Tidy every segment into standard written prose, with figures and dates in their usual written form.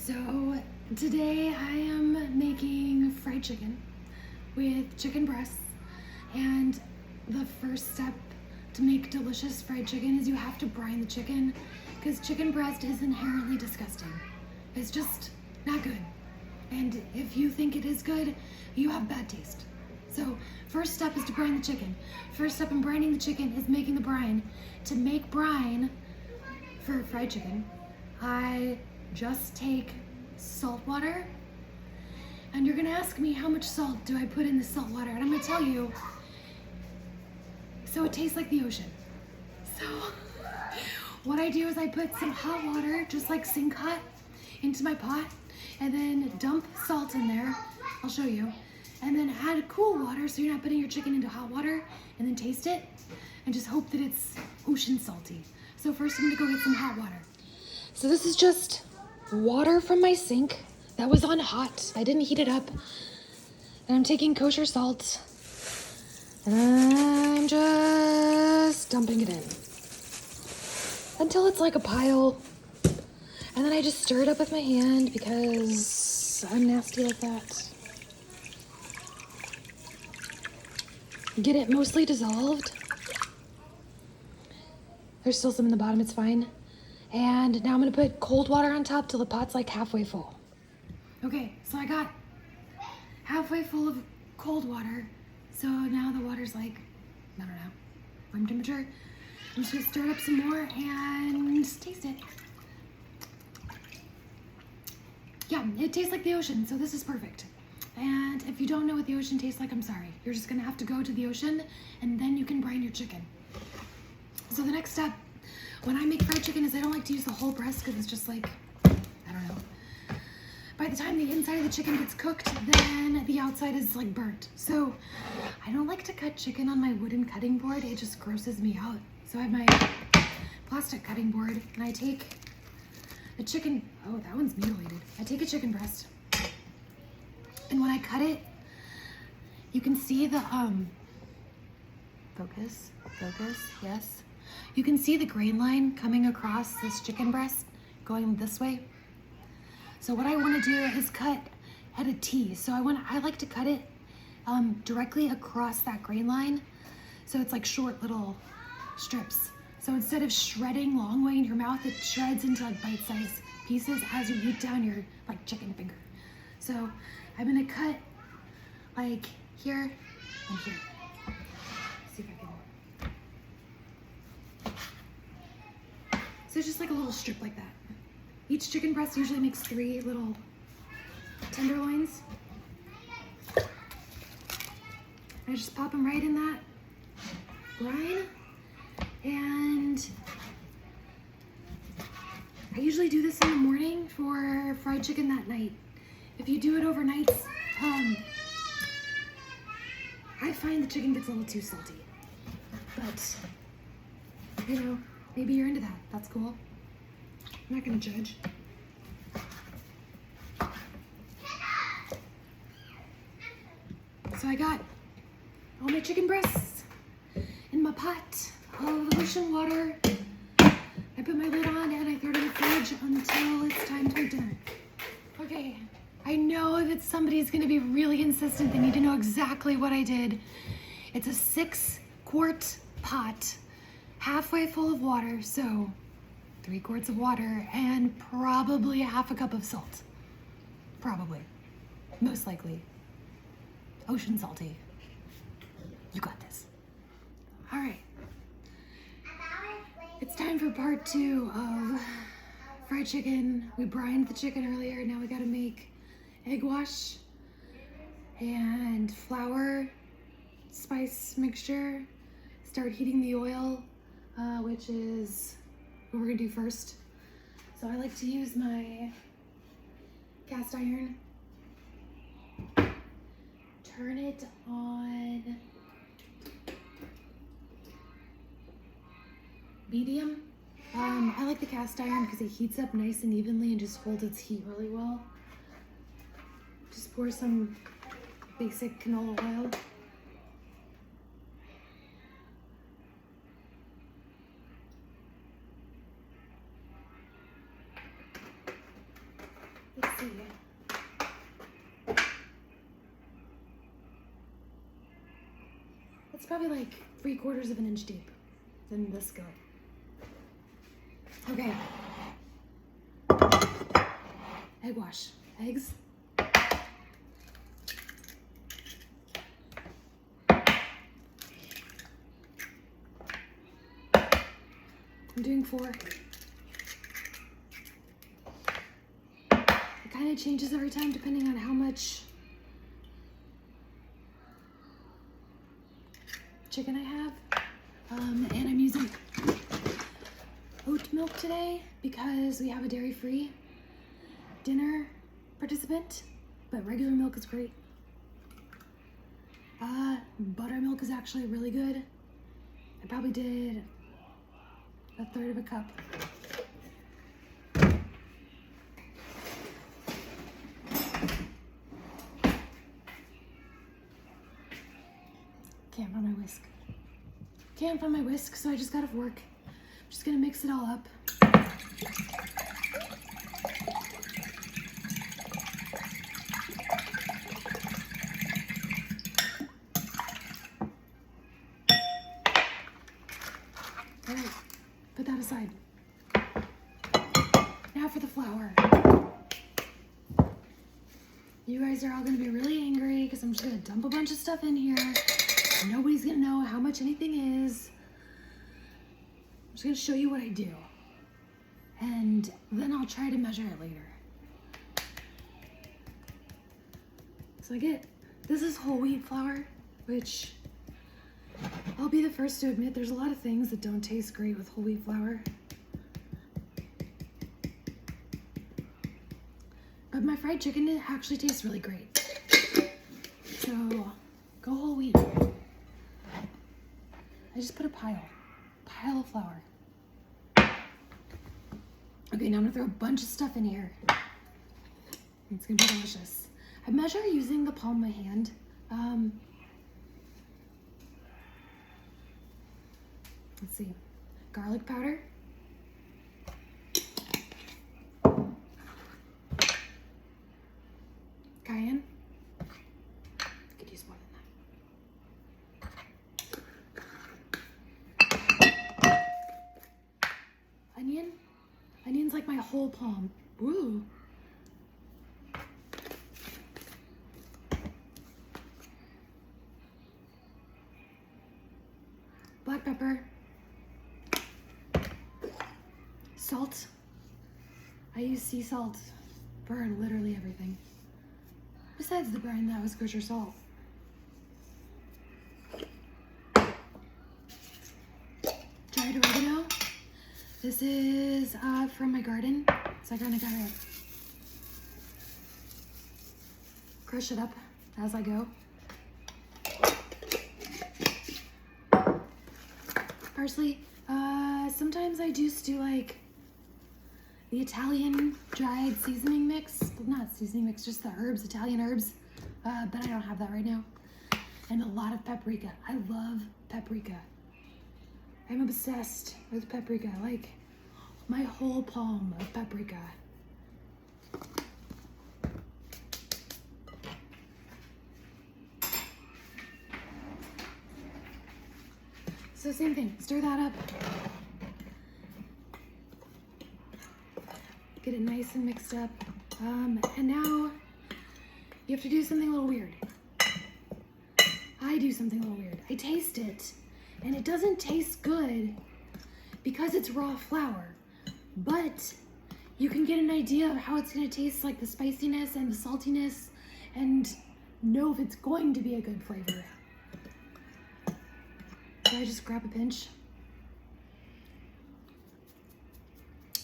So today I am making fried chicken with chicken breasts, and the first step to make delicious fried chicken is you have to brine the chicken, because chicken breast is inherently disgusting. It's just not good. And if you think it is good, you have bad taste. So first step is to brine the chicken. First step in brining the chicken is making the brine. To make brine for fried chicken, I just take salt water, and you're gonna ask me how much salt do I put in the salt water, and I'm gonna tell you, so it tastes like the ocean. So what I do is I put some hot water, just like sink hot, into my pot, and then dump salt in there. I'll show you. And then add cool water so you're not putting your chicken into hot water, and then taste it and just hope that it's ocean salty. So first I'm gonna go get some hot water. So this is just water from my sink that was on hot. I didn't heat it up. And I'm taking kosher salt, and I'm just dumping it in until it's like a pile. And then I just stir it up with my hand because I'm nasty like that. Get it mostly dissolved. There's still some in the bottom, it's fine. And now I'm gonna put cold water on top till the pot's like halfway full. Okay, so I got halfway full of cold water. So now the water's like, I don't know, room temperature. I'm just gonna stir it up some more and taste it. Yeah, it tastes like the ocean, so this is perfect. And if you don't know what the ocean tastes like, I'm sorry. You're just gonna have to go to the ocean, and then you can brine your chicken. So the next step when I make fried chicken is I don't like to use the whole breast because it's just like, I don't know. By the time the inside of the chicken gets cooked, then the outside is like burnt. So I don't like to cut chicken on my wooden cutting board. It just grosses me out. So I have my plastic cutting board, and I take the chicken, oh, that one's mutilated. I take a chicken breast, and when I cut it, you can see the, focus, yes. You can see the grain line coming across this chicken breast, going this way. So what I wanna do is cut at a T. So I like to cut it directly across that grain line. So it's like short little strips. So instead of shredding long way in your mouth, it shreds into like bite-sized pieces as you eat down your like chicken finger. So I'm gonna cut like here and here. See if I can. So it's just like a little strip like that. Each chicken breast usually makes 3 little tenderloins. I just pop them right in that brine, and I usually do this in the morning for fried chicken that night. If you do it overnight, I find the chicken gets a little too salty. But, you know, maybe you're into that. That's cool. I'm not gonna judge. So I got all my chicken breasts in my pot of ocean water. I put my lid on and I throw it in the fridge until it's time to make dinner. Okay, I know that somebody's gonna be really insistent. They need to know exactly what I did. It's a 6-quart pot, halfway full of water, so 3 quarts of water, and probably a half a cup of salt. Probably, most likely. Ocean salty. You got this. All right. It's time for part 2 of fried chicken. We brined the chicken earlier. Now we gotta make egg wash and flour, spice mixture. Start heating the oil, which is what we're gonna do first. So I like to use my cast iron. Turn it on medium. I like the cast iron because it heats up nice and evenly and just holds its heat really well. Just pour some basic canola oil. Let's see. It's probably like 3/4 of an inch deep in this skillet. Okay. Egg wash. Eggs. I'm doing 4. It kind of changes every time depending on how much chicken I have. And I'm using oat milk today because we have a dairy-free dinner participant, but regular milk is great. Buttermilk is actually really good. I probably did 1/3 of a cup. Can't find my whisk. Can't find my whisk, so I just got off work. I'm just gonna mix it all up. All right, put that aside. Now for the flour. You guys are all gonna be really angry because I'm just gonna dump a bunch of stuff in here. Nobody's gonna know how much anything is. I'm just gonna show you what I do. And then I'll try to measure it later. So this is whole wheat flour, which I'll be the first to admit there's a lot of things that don't taste great with whole wheat flour. But my fried chicken, it actually tastes really great. So go whole wheat. I just put a pile of flour. Okay, now I'm gonna throw a bunch of stuff in here. It's gonna be delicious. I measure using the palm of my hand. Let's see, garlic powder. Cayenne. I could use more than that. Onion. Onion's like my whole palm. Woo. Black pepper. Salt. I use sea salt for literally everything. Besides the brine, that was kosher salt. Dried oregano. This is from my garden, so I kind of gotta crush it up as I go. Parsley. Sometimes I just do like the Italian dried seasoning mix. Well, not seasoning mix, just the herbs, Italian herbs. But I don't have that right now. And a lot of paprika. I love paprika. I'm obsessed with paprika. Like my whole palm of paprika. So same thing, stir that up. Get it nice and mixed up. And now you have to do something a little weird. I do something a little weird. I taste it, and it doesn't taste good because it's raw flour. But you can get an idea of how it's gonna taste, like the spiciness and the saltiness, and know if it's going to be a good flavor. So I just grab a pinch.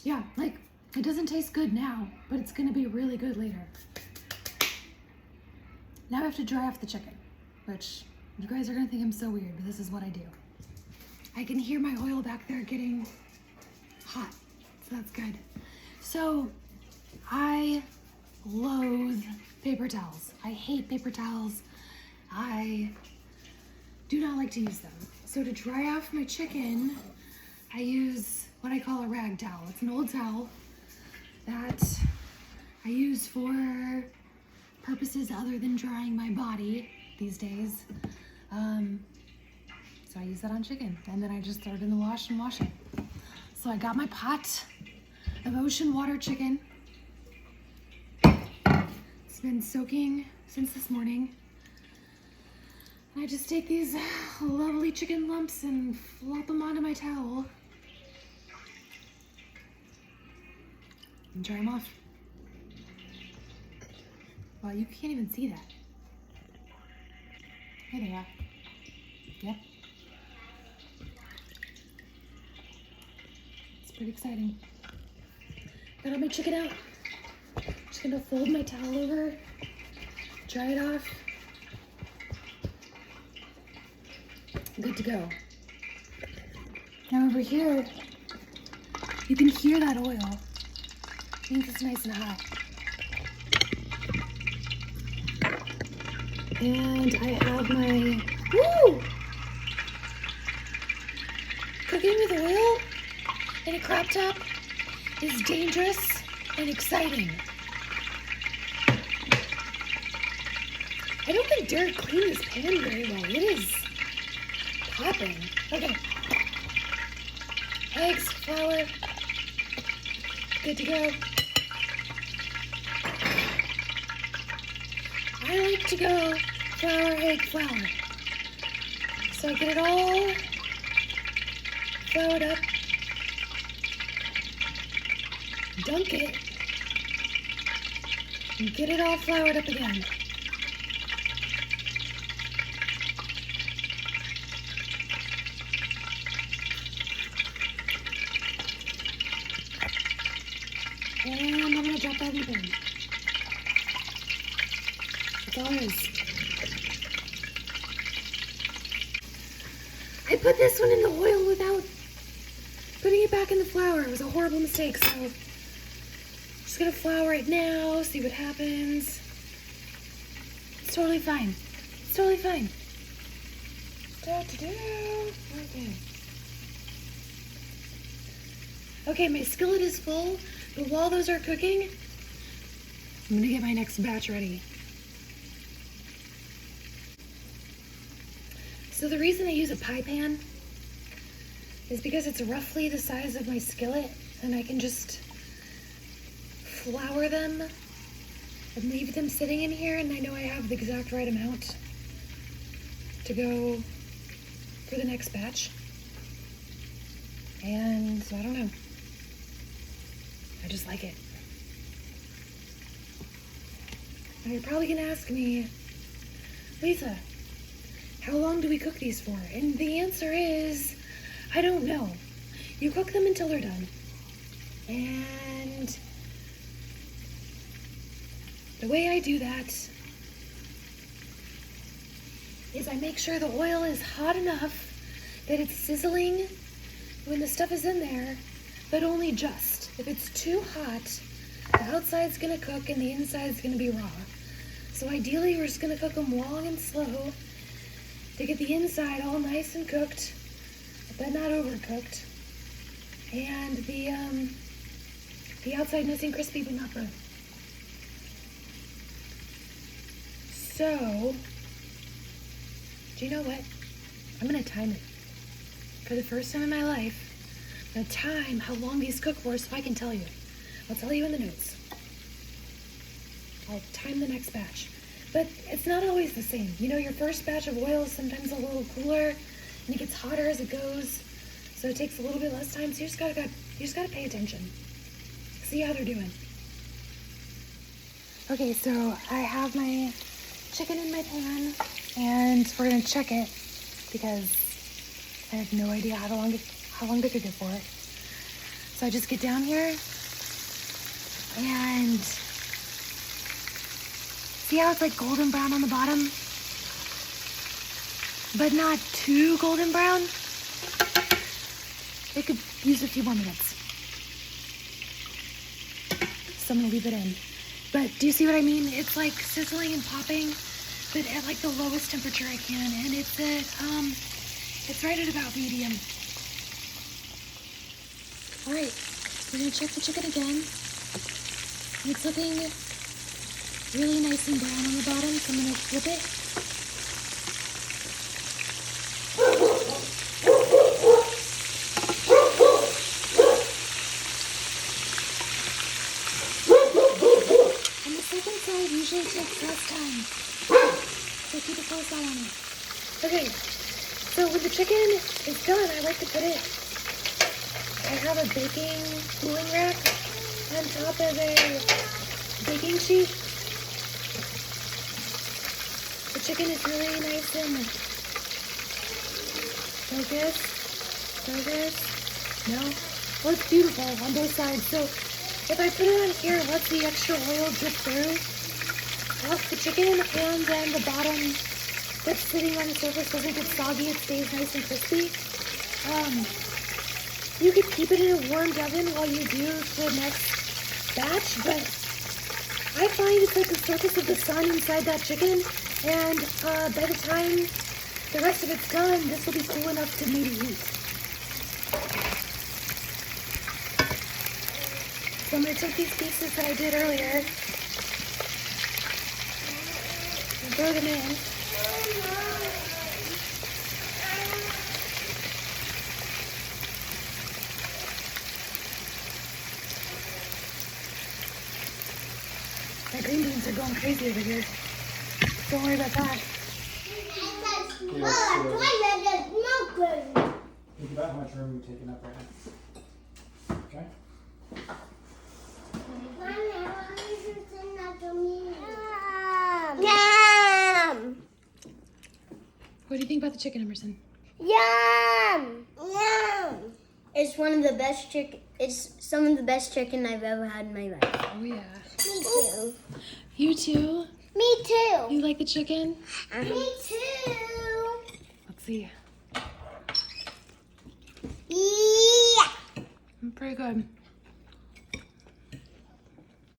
Yeah, like, it doesn't taste good now, but it's gonna be really good later. Now I have to dry off the chicken, which you guys are gonna think I'm so weird, but this is what I do. I can hear my oil back there getting hot, so that's good. So I loathe paper towels. I hate paper towels. I do not like to use them. So to dry off my chicken, I use what I call a rag towel. It's an old towel that I use for purposes other than drying my body these days. So I use that on chicken, and then I just throw it in the wash and wash it. So I got my pot of ocean water chicken. It's been soaking since this morning. And I just take these lovely chicken lumps and flop them onto my towel and dry them off. Wow, you can't even see that. Here they are. Yep. It's pretty exciting. Got all my chicken out. Just gonna fold my towel over, dry it off. Good to go. Now over here, you can hear that oil. It means it's nice and hot. And I have my, woo! Cooking with oil in a crop top is dangerous and exciting. I don't think Derek cleaned this pan very well. It is popping. Okay. Eggs, flour. Good to go. I like to go flour, egg, flour. So I get it all floured up. Dunk it. And get it all floured up again. And I'm gonna drop that in the bin. That's all it is. I put this one in the oil without putting it back in the flour. It was a horrible mistake, so I'm just gonna flour it now, see what happens. It's totally fine. It's totally fine. Okay. Okay, my skillet is full, but while those are cooking, I'm gonna get my next batch ready. So the reason I use a pie pan is because it's roughly the size of my skillet, and I can just flour them and leave them sitting in here, and I know I have the exact right amount to go for the next batch. And I don't know. I just like it. Now you're probably gonna ask me, Lisa, how long do we cook these for? And the answer is, I don't know. You cook them until they're done. And the way I do that is I make sure the oil is hot enough that it's sizzling when the stuff is in there, but only just. If it's too hot, the outside's gonna cook and the inside's gonna be raw. So ideally, we're just gonna cook them long and slow to get the inside all nice and cooked, but not overcooked. And the outside nice and crispy, but not burnt. So, do you know what? I'm gonna time it. For the first time in my life, I'm gonna time how long these cook for so I can tell you. I'll tell you in the notes. I'll time the next batch. But it's not always the same. You know, your first batch of oil is sometimes a little cooler, and it gets hotter as it goes, so it takes a little bit less time. So you just gotta pay attention. See how they're doing. Okay, so I have my chicken in my pan, and we're gonna check it because I have no idea how long to cook it for. So I just get down here and see how it's like golden brown on the bottom, but not too golden brown. It could use a few more minutes. So I'm gonna leave it in. But do you see what I mean? It's like sizzling and popping, but at like the lowest temperature I can, and it's right at about medium. All right, we're gonna check the chicken again. It's looking really nice and brown on the bottom, so I'm gonna flip it. And the second side usually takes less time, so keep a close eye on it. Okay, so when the chicken is done, I like to put it, I have a baking cooling rack on top of a baking sheet. The chicken is really nice and focus. No? Well, it's beautiful on both sides. So if I put it on here, it lets the extra oil drip through off the chicken, and then the bottom that's sitting on the surface doesn't get soggy. It stays nice and crispy. You could keep it in a warmed oven while you do the next batch, but I find it's like the surface of the sun inside that chicken, and by the time the rest of it's done, this will be cool enough to maybe eat. So I'm going to take these pieces that I did earlier and throw them in. My green beans are going crazy over here. Don't worry about that. Think about how much room you're taking up right now. Okay? Yum! What do you think about the chicken, Emerson? Yum! Yum! It's one of the best chicken. It's some of the best chicken I've ever had in my life. Oh yeah. Me too. You too? Me too. You like the chicken? Me too. Let's see. Yeah. Pretty good.